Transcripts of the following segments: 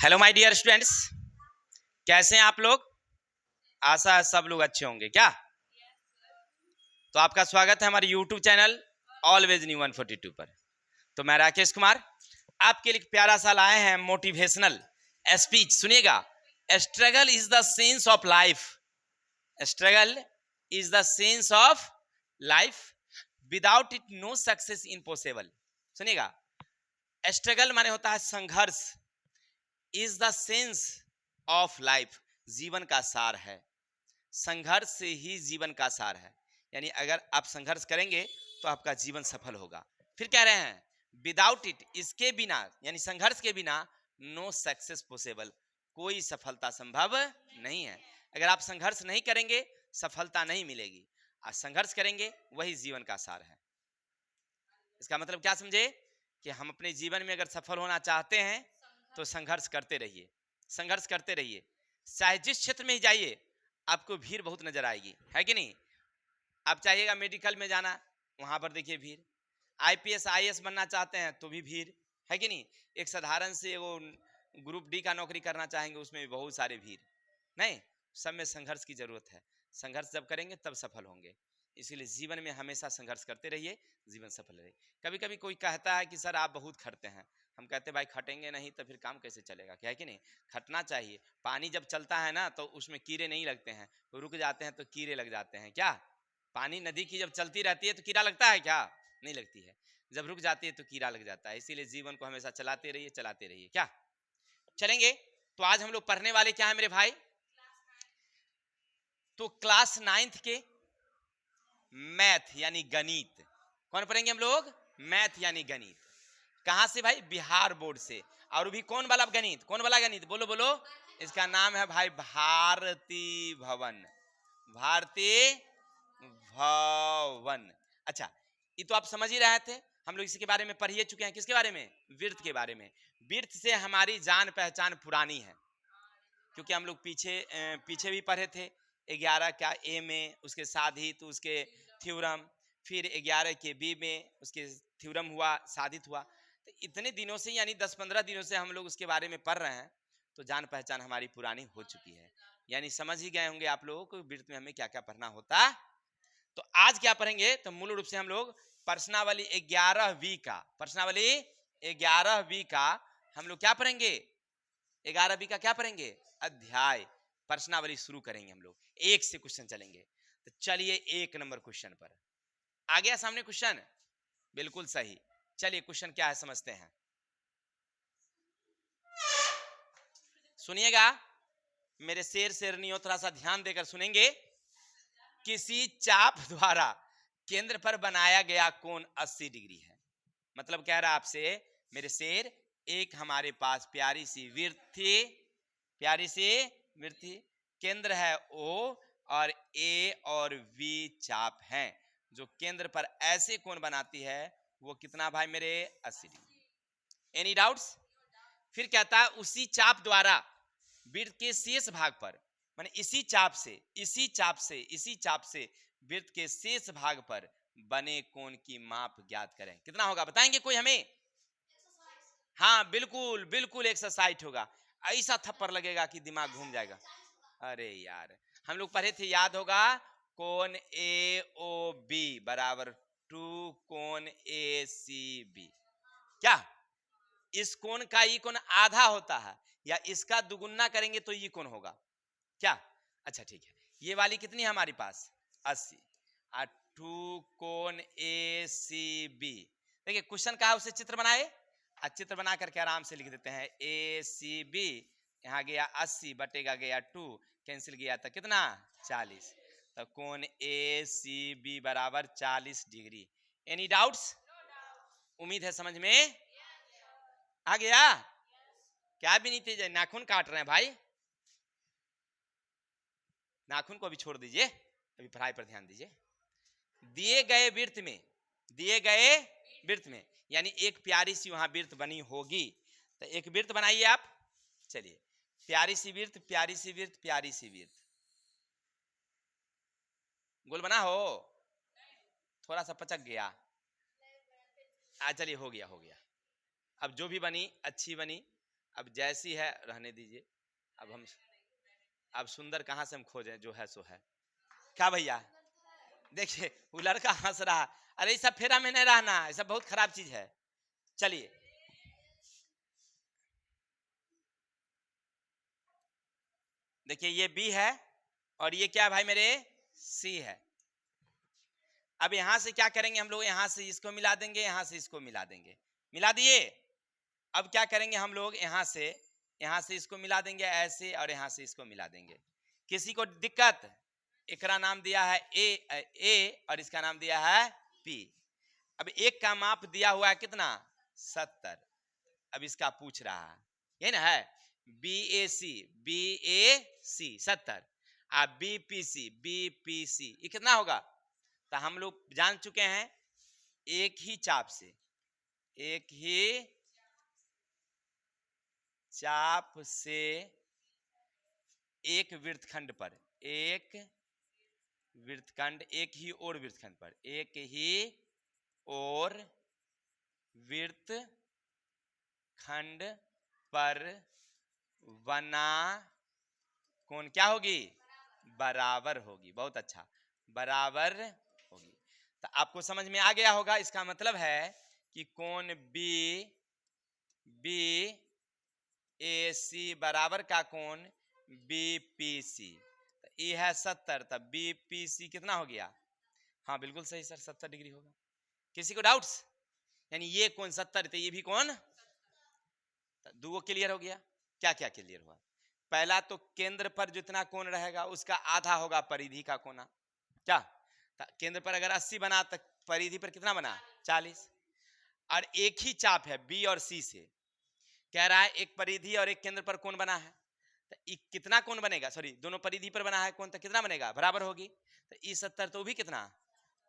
Hello my dear students, कैसे हैं आप लोग। आशा है सब लोग अच्छे होंगे। क्या तो आपका स्वागत है हमारे यूट्यूब चैनल ऑलवेज न्यू 142 पर। तो मैं राकेश कुमार आपके लिए प्यारा सा लाए हैं मोटिवेशनल स्पीच। सुनिएगा। Struggle is the sense of life, struggle is the sense of life, without it no success impossible. सुनिएगा, स्ट्रगल माने होता है संघर्ष, is the sense of life जीवन का सार है। संघर्ष से ही जीवन का सार है, यानी अगर आप संघर्ष करेंगे तो आपका जीवन सफल होगा। फिर कह रहे हैं विदाउट इट, इसके बिना यानी संघर्ष के बिना नो सक्सेस पॉसिबल, कोई सफलता संभव नहीं है। अगर आप संघर्ष नहीं करेंगे सफलता नहीं मिलेगी, और संघर्ष करेंगे वही जीवन का सार है। इसका मतलब क्या समझे कि हम अपने जीवन में अगर सफल होना चाहते हैं तो संघर्ष करते रहिए, संघर्ष करते रहिए। चाहे जिस क्षेत्र में ही जाइए आपको भीड़ बहुत नजर आएगी, है कि नहीं। आप चाहिएगा मेडिकल में जाना, वहां पर देखिए भीड़। आईपीएस आईएएस बनना चाहते हैं तो भी भीड़, है कि नहीं। एक साधारण से वो ग्रुप डी का नौकरी करना चाहेंगे उसमें भी बहुत सारे भीड़। नहीं, सब में संघर्ष की जरूरत है। संघर्ष जब करेंगे तब सफल होंगे। इसीलिए जीवन में हमेशा संघर्ष करते रहिए, जीवन सफल रहे। कभी कभी कोई कहता है कि सर आप बहुत खटते हैं, हम कहते हैं भाई खटेंगे नहीं तो फिर काम कैसे चलेगा, क्या है कि नहीं। खटना चाहिए। पानी जब चलता है ना तो उसमें कीड़े नहीं लगते हैं, रुक जाते हैं तो कीड़े लग जाते हैं। क्या पानी नदी की जब चलती रहती है तो कीड़ा लगता है क्या, नहीं लगती है। जब रुक जाती है तो कीड़ा लग जाता है। इसीलिए जीवन को हमेशा चलाते रहिए, चलाते रहिए। क्या चलेंगे। तो आज हम लोग पढ़ने वाले क्या है मेरे भाई, तो क्लास 9th के मैथ यानी गणित। कौन पढ़ेंगे हम लोग, मैथ यानी गणित। कहां से भाई, बिहार बोर्ड से। और भी कौन वाला गणित, कौन वाला गणित, बोलो बोलो। इसका नाम है भाई भारती भवन, भारती भवन। अच्छा, ये तो आप समझ ही रहे थे, हम लोग इसी के बारे में पढ़ ही चुके हैं। किसके बारे में, वृत्त के बारे में। वृत्त से हमारी जान पहचान पुरानी है, क्योंकि हम लोग पीछे भी पढ़े थे 11 क्या ए में उसके साधित, उसके थ्योरम, फिर 11 के बी में उसके थ्योरम हुआ, साधित हुआ। तो इतने दिनों से यानी 10-15 दिनों से हम लोग उसके बारे में पढ़ रहे हैं, तो जान पहचान हमारी पुरानी हो चुकी है। यानी समझ ही गए होंगे आप लोगों को वृत्त में हमें क्या क्या पढ़ना होता। तो आज क्या पढ़ेंगे, तो मूल रूप से हम लोग प्रश्नावली 11वीं का, प्रश्नावली 11वीं का हम लोग क्या पढ़ेंगे, 11वीं का क्या पढ़ेंगे, अध्याय प्रश्नावली शुरू करेंगे। हम लोग एक से क्वेश्चन चलेंगे। तो चलिए 1 नंबर क्वेश्चन पर आ गया सामने क्वेश्चन, बिल्कुल सही। चलिए क्वेश्चन क्या है समझते हैं, सुनिएगा। मेरे शेर शेरनियों थोड़ा सा ध्यान देकर सुनेंगे। किसी चाप द्वारा केंद्र पर बनाया गया कोण 80 डिग्री है। मतलब कह रहा आपसे मेरे शेर, एक हमारे पास प्यारी सी वृत्त थी, प्यारी सी वृत्त थी, केंद्र है O और A और V चाप हैं, जो केंद्र पर ऐसे कोण बनाती है वो कितना भाई मेरे 80 डिग्री। Any doubts. फिर कहता है उसी चाप द्वारा वृत्त के शेष भाग पर, माने इसी चाप से, इसी चाप से, इसी चाप से वृत्त के शेष भाग पर बने कोण की माप ज्ञात करें। कितना होगा बताएंगे कोई हमें। हाँ बिल्कुल बिल्कुल 160 होगा। ऐसा थप्पड़ लगेगा कि दिमाग घूम जाएगा। अरे यार हम लोग पढ़े थे, याद होगा, कोण ए ओ बी बराबर 2 कोण ए सी बी। क्या इस कोण का ये कोण आधा होता है, या इसका दुगुना करेंगे तो ये कोण होगा क्या। अच्छा ठीक है, ये वाली कितनी है हमारे पास 80, और 2 कोण ए सी बी। देखिए क्वेश्चन कहा उसे चित्र बनाए, चित्र बना करके आराम से लिख देते हैं ए सी बी। यहाँ गया 80 बटेगा गया 2, कैंसिल गया था कितना 40। तो कोण ए सी बी बराबर 40 डिग्री। एनी डाउट्स, उम्मीद है समझ में आ गया। क्या भी नहीं थे, नाखून काट रहे हैं भाई, नाखून को अभी छोड़ दीजिए, अभी पढ़ाई पर ध्यान दीजिए। दिए गए वृत्त में, दिए गए वृत्त में यानी एक प्यारी सी वहां वृत्त बनी होगी। तो एक वृत्त बनाइए आप। चलिए प्यारी सी वृत्त, प्यारी सी वृत्त, प्यारी सी वृत्त, गोल बना हो, थोड़ा सा पचक गया। चलिए हो गया, हो गया। अब जो भी बनी अच्छी बनी, अब जैसी है रहने दीजिए। अब सुंदर कहां से हम खोजें, जो है सो है। क्या भैया, देखिए वो लड़का हंस रहा। अरे ये सब फेरा में नहीं रहना, ये सब बहुत खराब चीज है। चलिए, देखिए ये बी है और ये क्या है भाई मेरे, सी है। अब यहां से क्या करेंगे हम लोग, यहां से इसको मिला देंगे, यहां से इसको मिला देंगे। मिला दिए। अब क्या करेंगे हम लोग, यहां से इसको मिला देंगे ऐसे, और यहां से इसको मिला देंगे। किसी को दिक्कत, एकरा नाम दिया है ए और इसका नाम दिया है पी। अब एक का माप दिया हुआ है कितना, 70। अब इसका पूछ रहा है, ये ना है बी ए सी 70, अब बी पी सी ये कितना होगा। तो हम लोग जान चुके हैं, एक ही चाप से, एक ही चाप से एक वृत्तखंड पर, एक वृत्तखंड, एक ही और वृत्तखंड पर, एक ही और वृत्तखंड पर बना कोण क्या होगी, बराबर होगी। बहुत अच्छा, बराबर होगी। तो आपको समझ में आ गया होगा। इसका मतलब है कि कोण बी ए सी बराबर का कोण बी पी सी। ये है 70, तब बी पी सी कितना हो गया। हाँ बिल्कुल सही सर, 70 डिग्री होगा। किसी को डाउट्स, यानी ये कोण 70 तो ये भी कोण, दो क्लियर हो गया। क्या क्या क्लियर हुआ, पहला तो केंद्र पर जितना कोण रहेगा उसका आधा होगा परिधि का कोना। क्या, केंद्र पर अगर 80 बना तो परिधि पर कितना बना, 40। और एक ही चाप है बी और सी से, कह रहा है एक परिधि और एक केंद्र पर कोण बना है, तो कितना कोण बनेगा, सॉरी दोनों परिधि पर बना है कोण, तो कितना बनेगा, बराबर होगी। तो ई 70 तो भी कितना,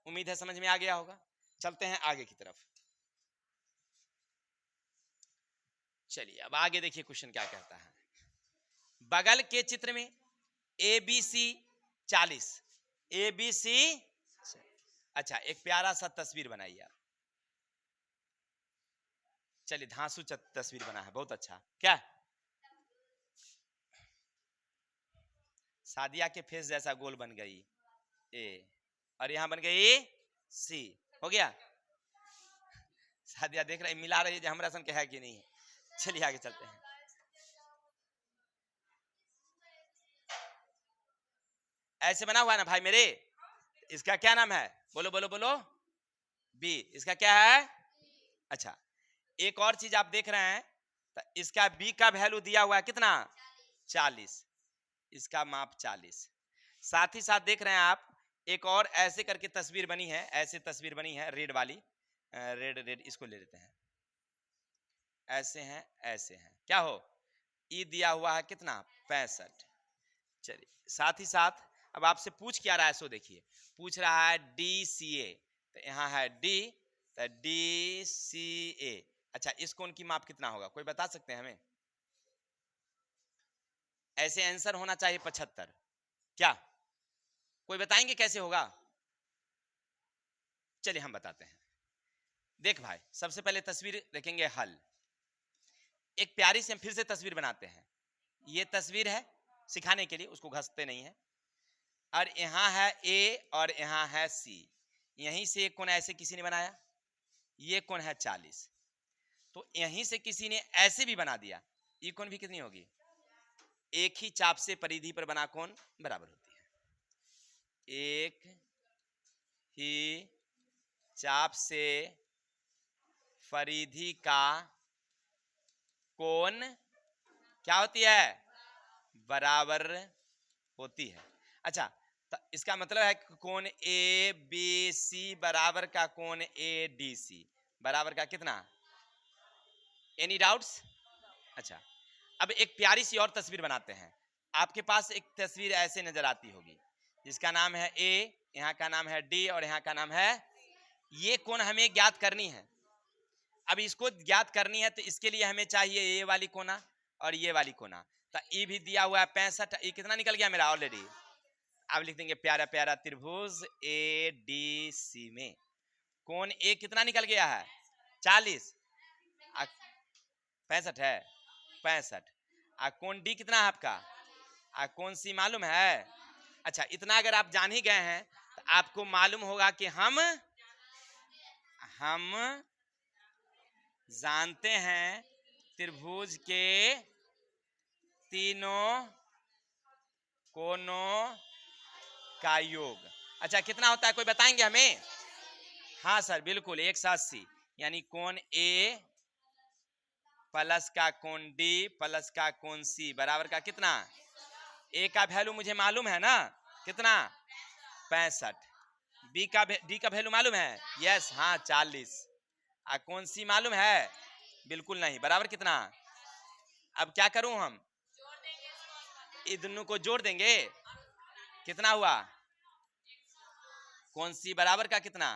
उम्मीद है समझ में आ गया होगा। चलते हैं आगे की तरफ। चलिए अब आगे देखिए क्वेश्चन क्या कहता है। बगल के चित्र में A B C 40, A B C, अच्छा एक प्यारा सा तस्वीर बनाइए आप। चलिए धांसू तस्वीर बना है, बहुत अच्छा। क्या, सादिया के फेस जैसा गोल बन गई ए, और यहां बन गई सी, हो गया। सादिया देख रहे मिला रही है हमरा सन के है कि नहीं। चलिए आगे चलते हैं। ऐसे बना हुआ है ना भाई मेरे, इसका क्या नाम है, बोलो बोलो बोलो, बी। इसका क्या है, अच्छा एक और चीज आप देख रहे हैं, तो इसका बी का वैल्यू दिया हुआ है कितना, 40, इसका माप 40। साथ ही साथ देख रहे हैं आप, एक और ऐसे करके तस्वीर बनी है, ऐसे तस्वीर बनी है रेड वाली, रेड रेड इसको ले लेते हैं, ऐसे हैं ऐसे हैं, क्या हो, ई दिया हुआ है कितना, 65। चलिए साथ ही साथ अब आपसे पूछ क्या रहा है, सो देखिए पूछ रहा है डी सी ए, तो यहाँ है डी, तो डी सी ए। अच्छा इस कोण की माप कितना होगा, कोई बता सकते हैं हमें। ऐसे आंसर होना चाहिए 75, क्या कोई बताएंगे कैसे होगा। चलिए हम बताते हैं। देख भाई सबसे पहले तस्वीर देखेंगे हल, एक प्यारी से हम फिर से तस्वीर बनाते हैं। ये तस्वीर है सिखाने के लिए, उसको घसते नहीं है। और यहाँ है ए और यहाँ है सी, यहीं से एक कोण ऐसे किसी ने बनाया, ये कोण है 40, तो यहीं से किसी ने ऐसे भी बना दिया, ये कोण भी कितनी होगी, एक ही चाप से परिधि पर बना कोण बराबर होती है। एक ही चाप से परिधि का कोण क्या होती है, बराबर होती है। अच्छा तो इसका मतलब है कि कोण ए बी सी बराबर का कोण ए डी सी बराबर का कितना, एनी डाउट्स। अच्छा अब एक प्यारी सी और तस्वीर बनाते हैं। आपके पास एक तस्वीर ऐसे नजर आती होगी, जिसका नाम है ए, यहाँ का नाम है डी और यहाँ का नाम है, ये कोण हमें ज्ञात करनी है। अब इसको ज्ञात करनी है तो इसके लिए हमें चाहिए ये वाली कोना और ये वाली कोना। तो ये भी दिया हुआ है 65, ये कितना निकल गया मेरा ऑलरेडी। अब लिख देंगे प्यारा प्यारा त्रिभुज ए डी सी में कोण ए कितना निकल गया है, 40, 65 है, 65। कोण डी कितना है आपका? कोण सी मालूम है? अच्छा, इतना अगर आप जान ही गए हैं तो आपको मालूम होगा कि हम जानते हैं त्रिभुज के तीनों कोणों का योग। अच्छा, कितना होता है कोई बताएंगे हमें? हाँ सर, बिल्कुल 180, यानी कोण ए प्लस का कोण डी प्लस का कोण सी बराबर का कितना? ए का वैल्यू मुझे मालूम है ना, कितना? 65। डी का वैल्यू मालूम है? यस, हाँ 40। कोण सी मालूम है? बिल्कुल नहीं, बराबर कितना? अब क्या करूं हम? इन दोनों को जोड़ देंगे, कितना हुआ? कोण सी बराबर का कितना?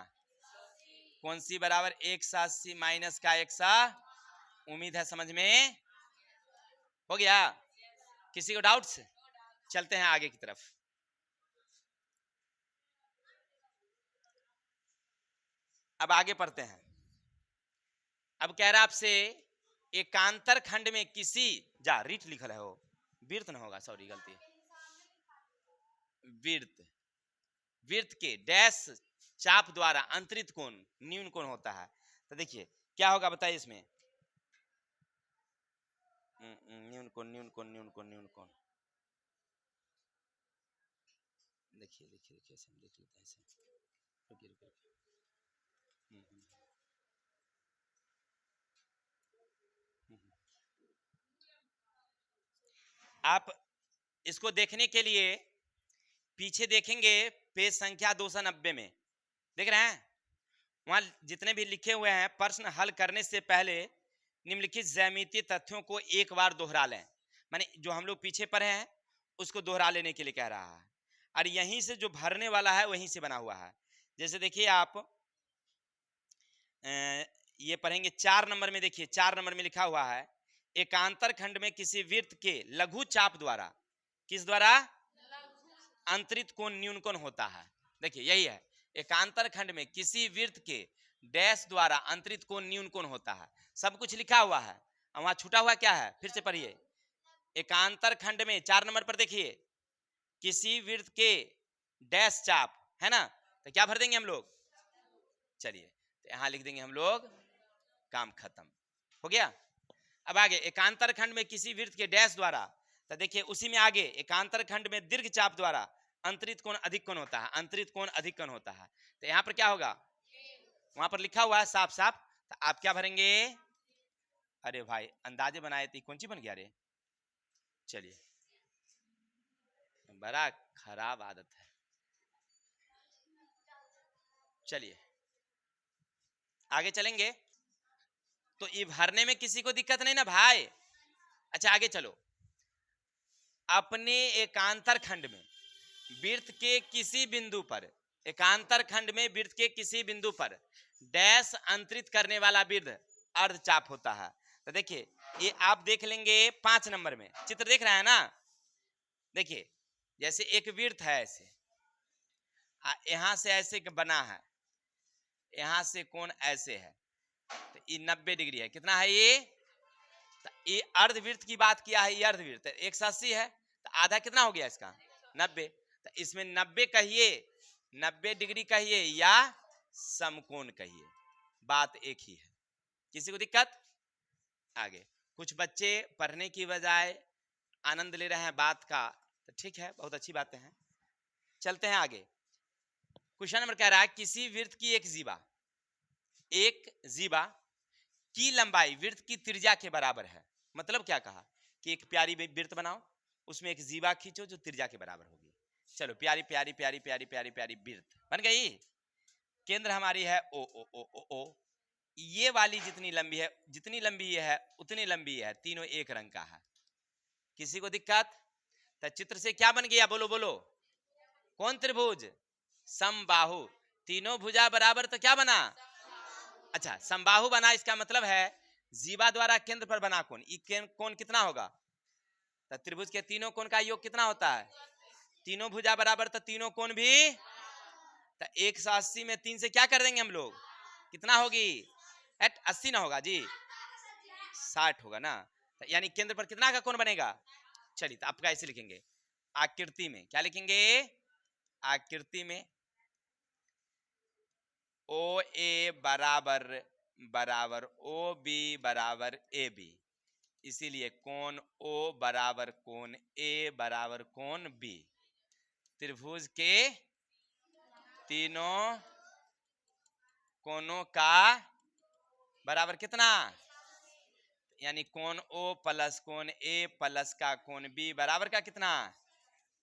कोण सी बराबर 180 माइनस का 100। उम्मीद है समझ में हो गया। किसी को डाउट्स? चलते हैं आगे की तरफ। अब आगे पढ़ते हैं। अब कह रहा आपसे एकांतर खंड में किसी, जा रीट लिखल है वो, वृत्त न होगा, सॉरी गलती, वृत्त के डैश चाप द्वारा अंतरित कोण न्यून कोण होता है। तो देखिए क्या होगा बताइए इसमें। न्यून कोण, न्यून कोण, न्यून कोण, न्यून कोण, देखिए देखिए देखिए ऐसे हम देख लेते हैं ऐसे। रुकिए रुकिए, आप इसको देखने के लिए पीछे देखेंगे, पेज संख्या 290 में देख रहे हैं, वहां जितने भी लिखे हुए हैं प्रश्न हल करने से पहले निम्नलिखित ज्यामितीय तथ्यों को एक बार दोहरा लें। माने जो हम लोग पीछे पढ़े हैं उसको दोहरा लेने के लिए कह रहा है, और यहीं से जो भरने वाला है वहीं से बना हुआ है। जैसे देखिए आप ये पढ़ेंगे 4 नंबर में, देखिए 4 नंबर में लिखा हुआ है एकांतर खंड में किसी वृत्त के लघु चाप द्वारा, किस द्वारा? अंतरित कोण न्यून कोण होता है। देखिए यही है, एकांतर खंड में किसी वृत्त के डैश द्वारा अंतरित कोण न्यून कोण होता है। सब कुछ लिखा हुआ है, वहां छूटा हुआ क्या है फिर से पढ़िए। एकांतर खंड में 4 नंबर पर देखिए, किसी वृत्त के डैश चाप है ना, तो क्या भर देंगे हम लोग? चलिए तो यहां लिख देंगे हम लोग, काम खत्म हो गया। अब आगे एकांतर खंड में किसी वृत्त के डैश द्वारा, तो देखिए उसी में आगे एकांतर खंड में दीर्घ चाप द्वारा अंतरित कोण अधिक कोण होता है, अंतरित कोण अधिक कोण होता है। तो यहां पर क्या होगा? वहां पर लिखा हुआ है साफ साफ, तो आप क्या भरेंगे? अरे भाई अंदाजे बनाए थे, कौन सी बन गया रे? चलिए, बड़ा खराब आदत है। चलिए आगे चलेंगे, तो ये भरने में किसी को दिक्कत नहीं ना भाई? अच्छा आगे चलो। अपने एकांतर खंड में वृत्त के किसी बिंदु पर, एकांतर खंड में वृत्त के किसी बिंदु पर डैश अंतरित करने वाला वृत्त अर्धचाप होता है। तो देखिए ये आप देख लेंगे 5 नंबर में, चित्र देख रहे हैं ना? देखिए जैसे एक वृत्त है ऐसे, यहां से ऐसे बना है, यहां से कोण ऐसे है, तो ये 90 डिग्री है। कितना है ये? तो ये अर्धवृत्त की बात किया है, ये अर्धवृत्त 180 है, तो आधा कितना हो गया इसका? 90। तो इसमें 90 कहिए, 90 डिग्री कहिए या समकोण कहिए, बात एक ही है। किसी को दिक्कत? आगे कुछ बच्चे पढ़ने की बजाय आनंद ले रहे हैं बात का, तो ठीक है, बहुत अच्छी बातें हैं। चलते हैं आगे। क्वेश्चन नंबर कह रहा है किसी वृत्त की एक जीवा की लंबाई वृत्त की त्रिज्या के बराबर है। मतलब क्या कहा कि एक प्यारी वृत्त बनाओ, उसमें एक जीवा खींचो जो त्रिज्या के बराबर होगी। चलो प्यारी प्यारी प्यारी प्यारी प्यारी प्यारी वृत्त बन गई। केंद्र हमारी है ओ ओ ओ ओ ओ। ये वाली जितनी लंबी है, जितनी लंबी ये है उतनी लंबी है, तीनों एक रंग का है। किसी को दिक्कत? तो चित्र से क्या बन गया? बोलो बोलो, कौन त्रिभुज? समबाहु। तीनों भुजा बराबर तो क्या बना? अच्छा समबाहु बना, इसका मतलब है जीवा द्वारा केंद्र पर बना कोण, कोण कितना होगा? तो त्रिभुज के तीनों कोण का योग कितना होता है? तीनों भुजा बराबर, तो तीनों कोण भी, तो 180 में 3 से क्या कर देंगे हम लोग? कितना होगी? 80 ना होगा जी, 60 होगा ना। यानी केंद्र पर कितना का कोण बनेगा। चलिए तो आप कैसे लिखेंगे, आकृति में क्या लिखेंगे, आकृति में ओ ए बराबर बराबर ओ बी बराबर ए बी, इसीलिए कोण ओ बराबर कोण ए बराबर कोण बी। त्रिभुज के तीनों कोणों का बराबर कितना, यानी कोण ओ प्लस कोण ए प्लस का कोण बी बराबर का कितना,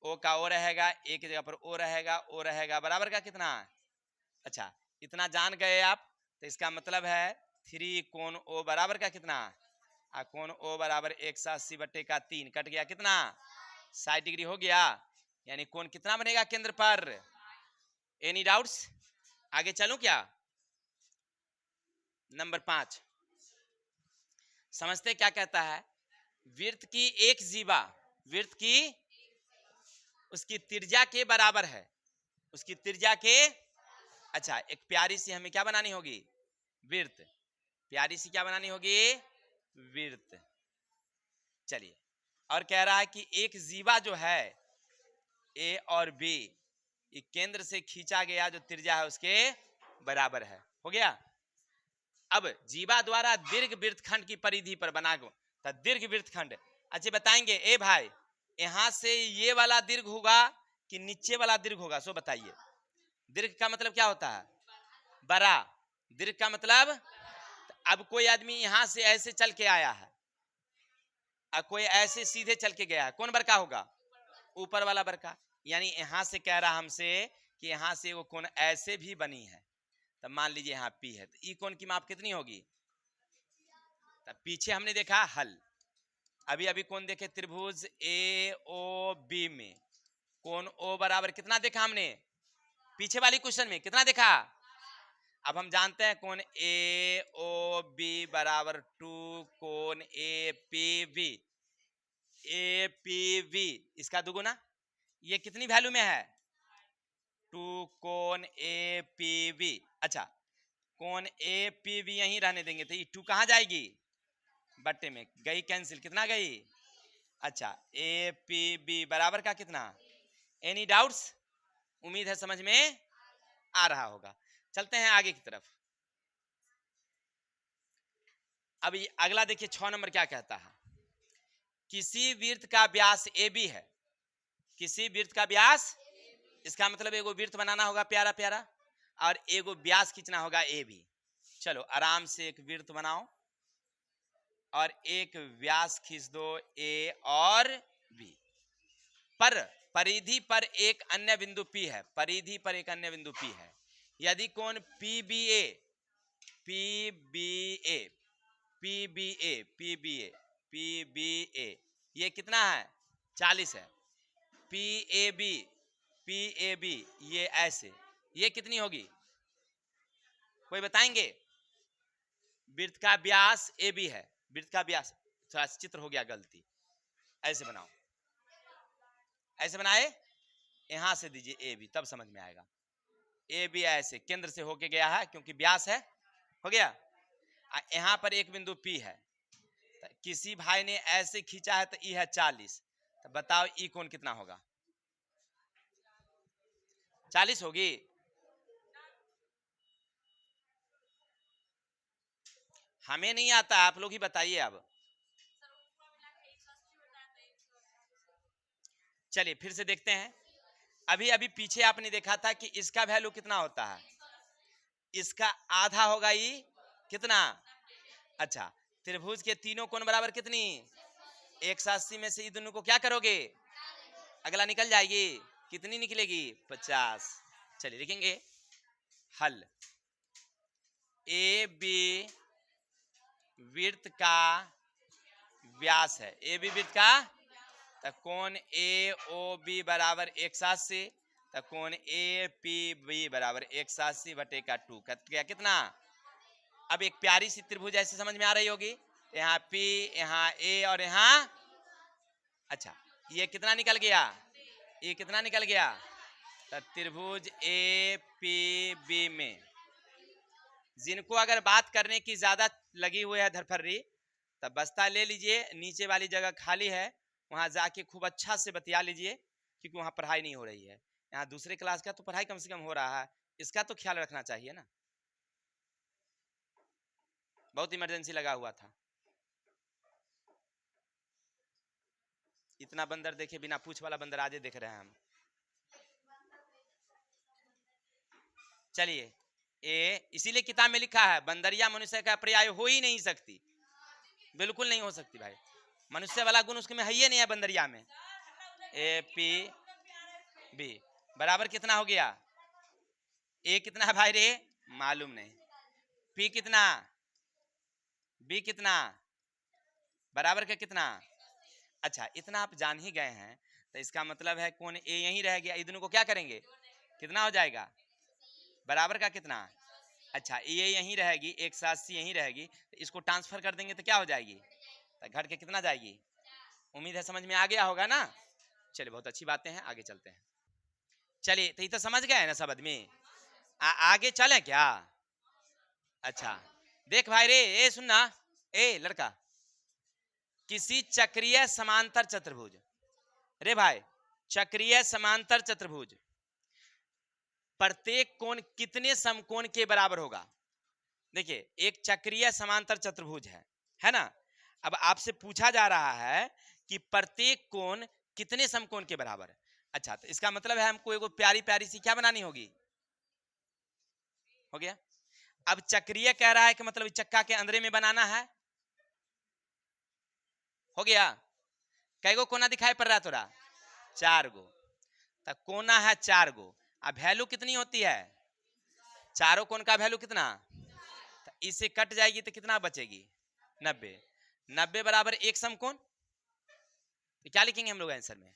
ओ का ओ रहेगा, ए की जगह पर ओ रहेगा, ओ रहेगा बराबर का कितना। अच्छा इतना जान गए आप, तो इसका मतलब है 3 कोण ओ बराबर का कितना, कोण ओ बराबर 180/3 कट गया कितना 60 डिग्री हो गया। यानी कोण कितना बनेगा केंद्र पर। एनी डाउट्स, आगे चलूं क्या। नंबर 5 समझते क्या कहता है, वृत्त की एक जीवा वृत्त की उसकी त्रिज्या के बराबर है, उसकी त्रिज्या के। अच्छा एक प्यारी सी हमें क्या बनानी होगी, वृत्त, प्यारी सी क्या बनानी होगी, वृत्त। चलिए और कह रहा है कि एक जीवा जो है ए और बी, ये केंद्र से खींचा गया जो त्रिज्या है उसके बराबर है, हो गया। अब जीवा द्वारा दीर्घ वृत्तखंड की परिधि पर बना तो दीर्घ वृत्तखंड। अच्छा बताएंगे ए भाई, यहां से ये वाला दीर्घ होगा कि नीचे वाला दीर्घ होगा, सो बताइए। दीर्घ का मतलब क्या होता है, बड़ा। दीर्घ का मतलब, अब कोई आदमी यहां से ऐसे चल के आया है और कोई ऐसे सीधे चल के गया है, कौन बड़का होगा, ऊपर वाला बड़का। यानी यहां से कह रहा हमसे कि यहां से वो कोण ऐसे भी बनी है, तब मान लीजिए यहाँ पी है, तो ई कोण की माप कितनी होगी। तब पीछे हमने देखा हल, अभी अभी कौन देखे, त्रिभुज ए ओ बी में कोण ओ बराबर कितना देखा हमने, पीछे वाली क्वेश्चन में कितना देखा। अब हम जानते हैं कोण ए ओ बी बराबर 2 कोण A P B, A P B इसका दुगुना, ये कितनी वैल्यू में है, 2 कोण ए पी बी। अच्छा कोण ए पी बी यहीं रहने देंगे, तो ये 2 कहाँ जाएगी, बट्टे में गई, कैंसिल, कितना गई। अच्छा ए पी बी बराबर का कितना। एनी डाउट्स, उम्मीद है समझ में आ रहा होगा। चलते हैं आगे की तरफ। अभी अगला देखिए 6 नंबर क्या कहता है, किसी वृत्त का व्यास ए बी है, किसी वृत्त का व्यास, इसका मतलब एगो वृत्त बनाना होगा प्यारा प्यारा, और एगो व्यास खींचना होगा ए बी। चलो आराम से एक वृत्त बनाओ और एक व्यास खींच दो ए और बी पर, परिधि पर एक अन्य बिंदु पी है, परिधि पर एक अन्य बिंदु पी है। यदि कोण P B A P B A P B A P B A P B A ये कितना है 40 है, पी ए बी ये ऐसे, ये कितनी होगी, कोई बताएंगे। वृत्त का व्यास ए बी है, वृत्त का व्यास, थोड़ा चित्र हो गया गलती, ऐसे बनाओ, ऐसे बनाए, यहां से दीजिए ए बी, तब समझ में आएगा। ए बी ऐसे केंद्र से होके गया है क्योंकि व्यास है, हो गया। यहां पर एक बिंदु पी है, किसी भाई ने ऐसे खींचा है तो ई है 40, तो बताओ ई कोण कितना होगा, 40 होगी। हमें नहीं आता, आप लोग ही बताइए अब। चलिए फिर से देखते हैं, अभी अभी पीछे आपने देखा था कि इसका वैल्यू कितना होता है, इसका आधा होगा ये कितना। अच्छा त्रिभुज के तीनों कोण बराबर कितनी, 180 में से ये दोनों को क्या करोगे, अगला निकल जाएगी, कितनी निकलेगी 50। चलिए लिखेंगे हल, ए बी वृत्त का व्यास है, ए बी वृत्त का, तो कोण ए ओ बी बराबर 180, तो कोण ए पी बी बराबर 180/2 कट गया कितना। अब एक प्यारी सी त्रिभुज ऐसे समझ में आ रही होगी, यहाँ पी यहाँ ए और यहाँ, अच्छा ये कितना निकल गया, ये कितना निकल गया, तो त्रिभुज ए पी बी में जिनको अगर बात करने की ज्यादा लगी हुई है धरफर्री, तब बस्ता ले लीजिए, नीचे वाली जगह खाली है, वहां जाके खूब अच्छा से बतिया लीजिए, क्योंकि वहां पढ़ाई नहीं हो रही है। यहाँ दूसरे क्लास का तो पढ़ाई कम से कम हो रहा है, इसका तो ख्याल रखना चाहिए ना। बहुत इमरजेंसी लगा हुआ था। इतना बंदर देखे बिना पूछ वाला बंदर आजे देख रहे हैं हम। चलिए, इसीलिए किताब में लिखा है बंदरिया मनुष्य का पर्याय हो ही नहीं सकती, बिल्कुल नहीं हो सकती भाई। मनुष्य वाला गुण उसके में है ही नहीं है बंदरिया में। ए पी बी बराबर कितना हो गया? ए कितना है भाई रे? मालूम नहीं। पी कितना? बी कितना? बराबर का कितना? अच्छा, इतना आप जान ही गए हैं, तो इसका मतलब है कौन ए यहीं रह गया, दोनों को क्या करेंगे, कितना हो जाएगा? बराबर का कितना? अच्छा, ये यहीं रहेगी, 180 यहीं रहेगी, तो इसको ट्रांसफर कर देंगे तो क्या हो जाएगी? तो घट के कितना जाएगी? उम्मीद है समझ में आ गया होगा ना। चलिए, बहुत अच्छी बातें हैं, आगे चलते हैं। चलिए, तो ये तो समझ गए ना सब आदमी। आगे चलें क्या? अच्छा, देख भाई रे, ए सुनना, ए लड़का, किसी चक्रीय समांतर चतुर्भुज, रे भाई, चक्रीय समांतर चतुर्भुज प्रत्येक कोण कितने समकोण के बराबर होगा? देखिए, एक चक्रीय समांतर चतुर्भुज है ना। अब आपसे पूछा जा रहा है कि प्रत्येक कोण कितने समकोण के बराबर है। अच्छा, तो इसका मतलब है हमको एगो प्यारी प्यारी सी क्या बनानी होगी, हो गया। अब चक्रीय कह रहा है कि मतलब चक्का के अंदर में बनाना है, हो गया। कई गो कोना दिखाई पड़ रहा है तोरा? 4 गो। तो कोना है 4 गो, अब वैल्यू कितनी होती है? चारों कोण का वैल्यू कितना? तो इससे कट जाएगी तो कितना बचेगी? 90। 90 बराबर एक समकोण, तो क्या लिखेंगे हम लोग आंसर में?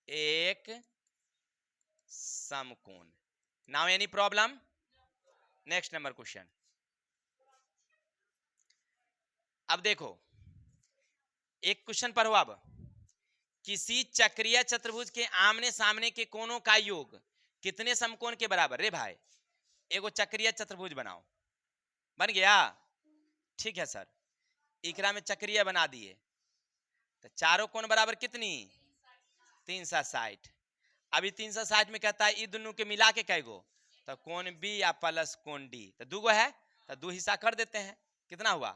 एक समकोण। Now any problem? Next number question. अब देखो, एक क्वेश्चन पढ़ो। अब किसी चक्रीय चतुर्भुज के आमने सामने के कोणों का योग कितने समकोण के बराबर? रे भाई, एगो चक्रीय चतुर्भुज बनाओ। बन गया? ठीक है सर, इकरा में चक्रीय बना दिए, तो चारों कोण बराबर कितनी? 360। अभी 360 में कहता है ये दोनों के मिला के कै गो? तो कोण बी या प्लस कोण डी, तो 2 गो है, तो 2 हिस्सा कर देते हैं। कितना हुआ?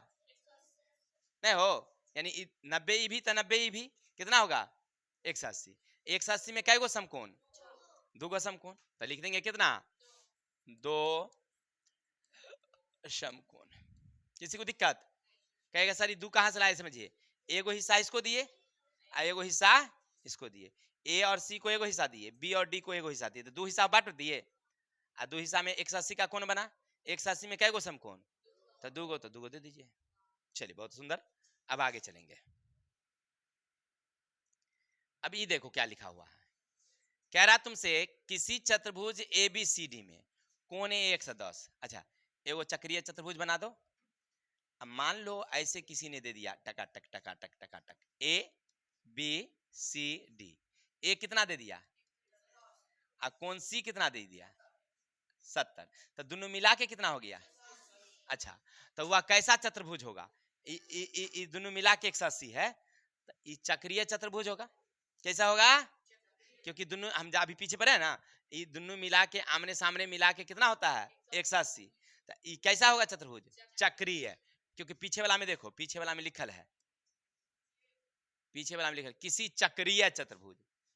नहीं हो, यानी 90 ई भी तो 90 ई भी कितना होगा? 180। 180 में कै गो समकोण? 2 गो समकोण, तो लिख देंगे कितना? 2 समकोण। किसी को दिक्कत? कहेगा सर ये 2 कहां से लाए? समझिए, एगो हिस्सा इसको दिए और एगो हिस्सा इसको दिए, ए और सी को एगो हिस्सा दिए, बी और डी को एगो हिस्सा दिए, तो 2 हिस्सा बांट दिए, और 2 हिस्सा में 180 का कोण बना। 180 में कै गो समकोण? तो 2 गो, तो 2 गो दे दीजिए। चलिए, बहुत सुंदर। अब आगे चलेंगे। अब ये देखो क्या लिखा हुआ है, कह रहा तुमसे किसी चतुर्भुज ए बी सी डी में कोण ए 110। अच्छा, एगो चक्रीय चतुर्भुज बना दो। अब मान लो ऐसे किसी ने दे दिया टका टक टका टक टका टक, ए बी सी डी। ए कितना दे दिया? और कौन सी कितना दे दिया? 70। तो दोनों मिला के कितना हो गया? अच्छा, तो वह कैसा चतुर्भुज होगा? दोनों मिला के 180 है, तो ये चक्रीय चतुर्भुज होगा। कैसा होगा? क्योंकि दोनों हम अभी पीछे पड़े है ना, ये दोनों मिला के आमने सामने मिला के कितना होता है? 180। तो ये कैसा होगा चतुर्भुज? चक्रीय है, क्योंकि पीछे वाला में देखो, पीछे वाला में लिखल है, पीछे वाला में लिखल किसी चक्रीय चतुर्भुज,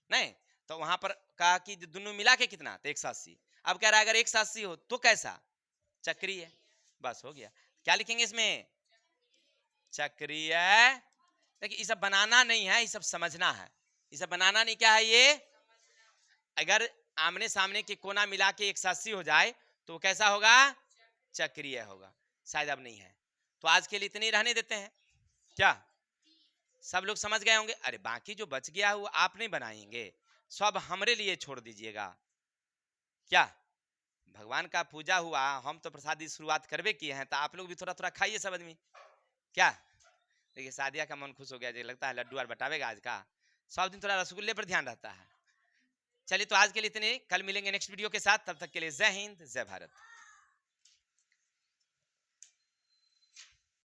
नहीं तो वहां पर कहा कि दोनों मिला के कितना? तो 180। अब कह रहा है अगर 180 हो तो कैसा? चक्रीय। बस हो गया। क्या लिखेंगे इसमें? चक्रीय। देखिए, ये सब बनाना नहीं है, ये सब समझना है। ये सब बनाना नहीं, क्या है ये? अगर आमने सामने के कोना मिला के 180 हो जाए तो कैसा होगा? चक्रीय होगा। शायद अब नहीं है, तो आज के लिए इतने ही रहने देते हैं। क्या सब लोग समझ गए होंगे? अरे बाकी जो बच गया वो आप नहीं बनाएंगे, सब हमरे लिए छोड़ दीजिएगा। क्या भगवान का पूजा हुआ, हम तो प्रसादी शुरुआत करवे किए हैं, तो आप लोग भी थोड़ा थोड़ा खाइए सब आदमी। क्या देखिए, सादिया का मन खुश हो गया, लगता है लड्डू और बटावेगा आज का। सब दिन थोड़ा रसगुल्ले पर ध्यान रहता है। चलिए, तो आज के लिए इतने, कल मिलेंगे नेक्स्ट वीडियो के साथ, तब तक के लिए जय हिंद, जय भारत।